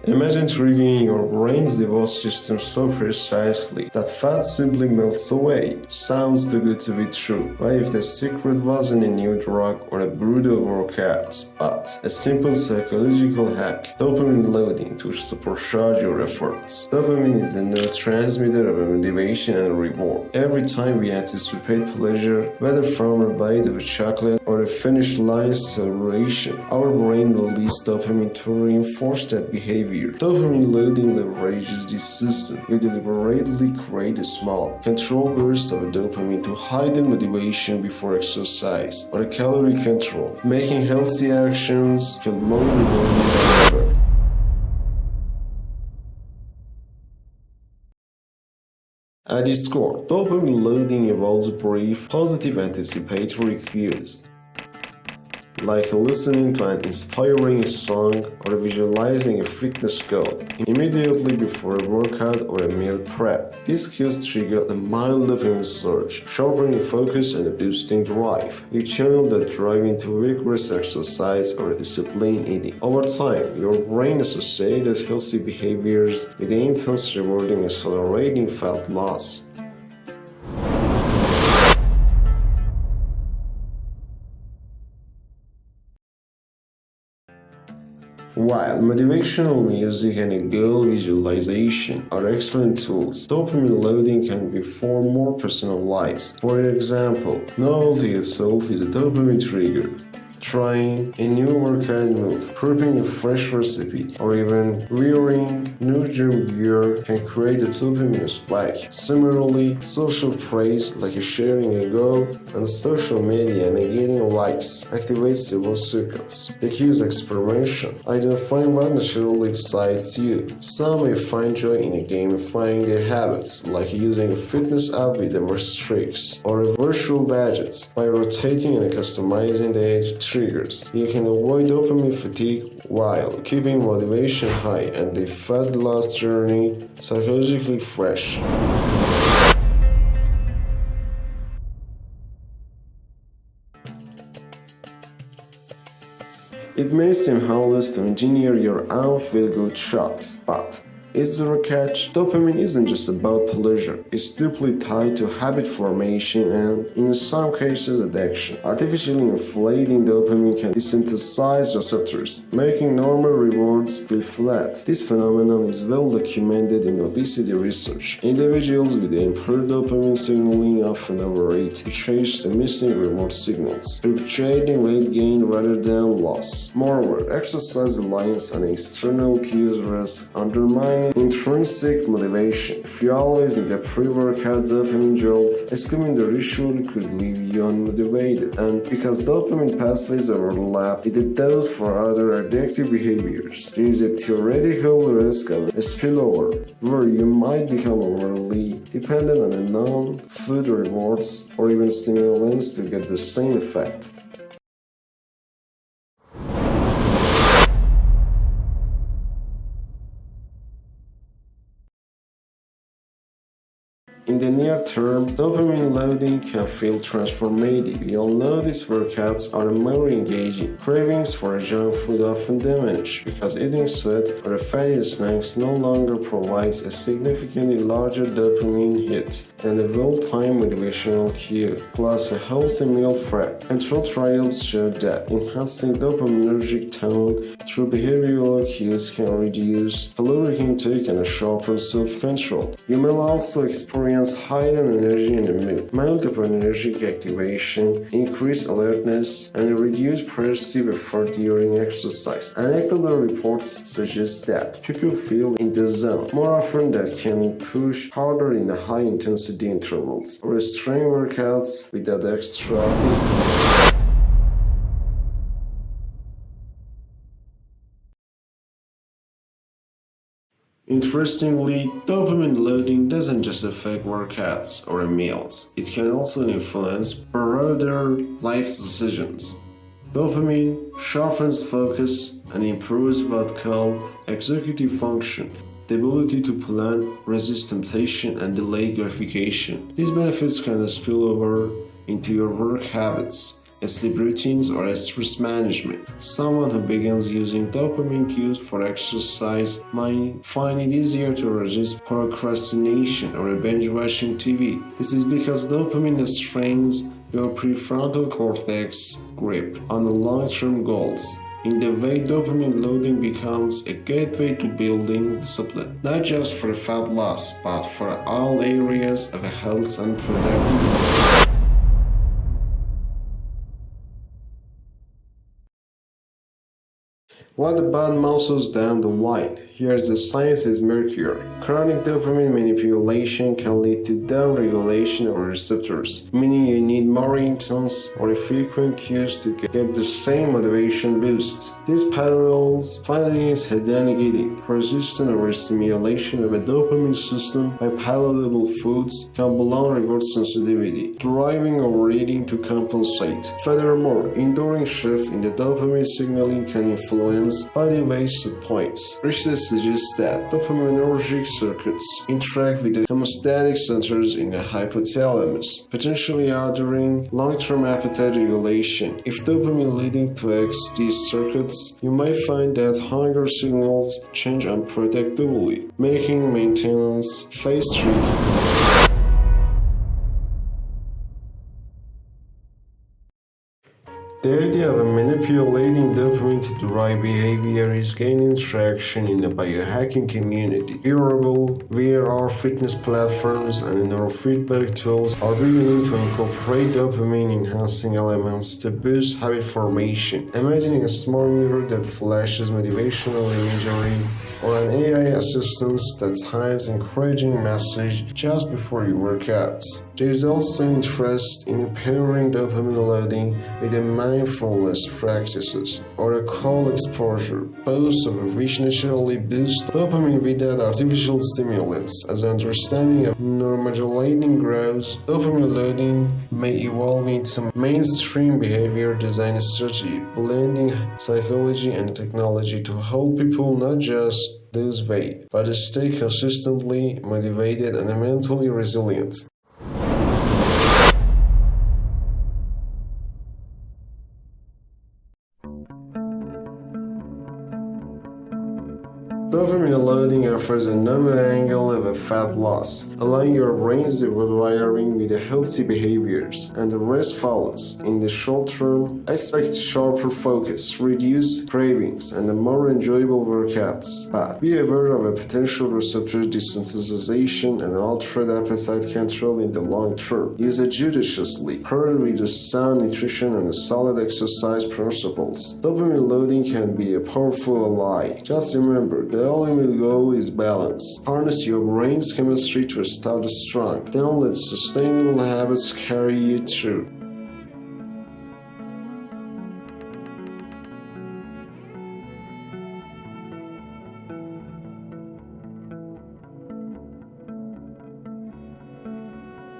Imagine triggering your brain's reward system so precisely that fat simply melts away. Sounds too good to be true. What if the secret wasn't a new drug or a brutal workout, but a simple psychological hack, dopamine loading, to supercharge your efforts? Dopamine is the neurotransmitter of motivation and reward. Every time we anticipate pleasure, whether from a bite of chocolate or a finish line celebration, our brain releases dopamine to reinforce that behavior. Dopamine loading leverages this system. You deliberately create a small, controlled burst of dopamine to heighten motivation before exercise or a calorie control, making healthy actions feel more rewarding than ever. At its core, dopamine loading involves brief, positive anticipatory cues, like listening to an inspiring song or visualizing a fitness goal immediately before a workout or a meal prep. These cues trigger a mild dopamine surge, sharpening focus and boosting drive. You channel that drive into vigorous exercise or disciplined eating. Over time, your brain associates healthy behaviors with the intense rewarding accelerating fat loss. While motivational music and goal visualization are excellent tools, dopamine loading can be far more personalized. For example, novelty itself is a dopamine trigger. Trying a new workout move, prepping a fresh recipe, or even wearing new gym gear can create a dopamine spike. Similarly, social praise like sharing a goal on social media and getting likes activates reward circuits. The key is experimentation. Identifying what naturally excites you. Some may find joy in gamifying their habits, like using a fitness app with diverse tricks, or virtual badges. By rotating and customizing the edge triggers, you can avoid dopamine fatigue while keeping motivation high and the fat loss journey psychologically fresh. It may seem harmless to engineer your own feel-good shots, but is there a catch? Dopamine isn't just about pleasure. It's deeply tied to habit formation and, in some cases, addiction. Artificially inflating dopamine can desynthesize receptors, making normal rewards feel flat. This phenomenon is well documented in obesity research. Individuals with impaired dopamine signaling often overeat to chase the missing reward signals, perpetuating weight gain rather than loss. Moreover, exercise reliance on external cues risks undermining intrinsic motivation. If you always need a pre-workout dopamine jolt, skipping the ritual could leave you unmotivated. And because dopamine pathways overlap with those for other addictive behaviors, there is a theoretical risk of a spillover, where you might become overly dependent on a non-food rewards or even stimulants to get the same effect. In the near term, dopamine loading can feel transformative. You'll notice workouts are more engaging. Cravings for junk food often diminish because eating sweet or fatty snacks no longer provides a significantly larger dopamine hit than a well-timed motivational cue, plus a healthy meal prep. Controlled trials show that enhancing dopaminergic tone through behavioral cues can reduce caloric intake and sharpen self-control. You may also experience heightened energy and mood, mild dopaminergic activation, increased alertness, and reduced perceived effort during exercise. Anecdotal reports suggest that people feel in the zone more often, that can push harder in the high-intensity intervals or strength workouts without extra effort. Interestingly, dopamine loading doesn't just affect workouts or meals, it can also influence broader life decisions. Dopamine sharpens focus and improves what called executive function, the ability to plan, resist temptation, and delay gratification. These benefits can spill over into your work habits, sleep routines, or stress management. Someone who begins using dopamine cues for exercise might find it easier to resist procrastination or binge watching TV. This is because dopamine strengthens your prefrontal cortex grip on the long-term goals. In the way, dopamine loading becomes a gateway to building discipline, not just for fat loss, but for all areas of health and productivity. What about muscles down the line? Here's the science is murkier. Chronic dopamine manipulation can lead to downregulation of receptors, meaning you need more intense or frequent cues to get the same motivation boost. This parallels findings hedonic eating. Persistent overstimulation of a dopamine system by palatable foods can blow reward sensitivity, driving overeating to compensate. Furthermore, enduring shift in the dopamine signaling can influence body weight set points. Research suggests that dopaminergic circuits interact with the homeostatic centers in the hypothalamus, potentially altering long-term appetite regulation. If dopamine leading to these circuits, you might find that hunger signals change unpredictably, making maintenance phase tricky. The idea of manipulating dopamine to drive behavior is gaining traction in the biohacking community. Wearable VR fitness platforms and neurofeedback tools are beginning to incorporate dopamine-enhancing elements to boost habit formation. Imagining a smart mirror that flashes motivational imagery, or an AI assistant that types encouraging message just before you work out. There is also interest in pairing dopamine loading with mindfulness practices or a cold exposure, both of which naturally boost dopamine without artificial stimulants. As understanding of neuromodulating grows, dopamine loading may evolve into mainstream behavior design strategy, blending psychology and technology to help people not just lose weight, but stay consistently motivated and mentally resilient. Dopamine loading offers another angle of a fat loss, allowing your brain's wiring with healthy behaviors, and the rest follows. In the short term, expect sharper focus, reduced cravings, and more enjoyable workouts. But be aware of a potential receptor desensitization and altered appetite control in the long term. Use it judiciously, paired with sound nutrition and solid exercise principles. Dopamine loading can be a powerful ally. Just remember, the ultimate goal is balance. Harness your brain's chemistry to start strong. Then let sustainable habits carry you through.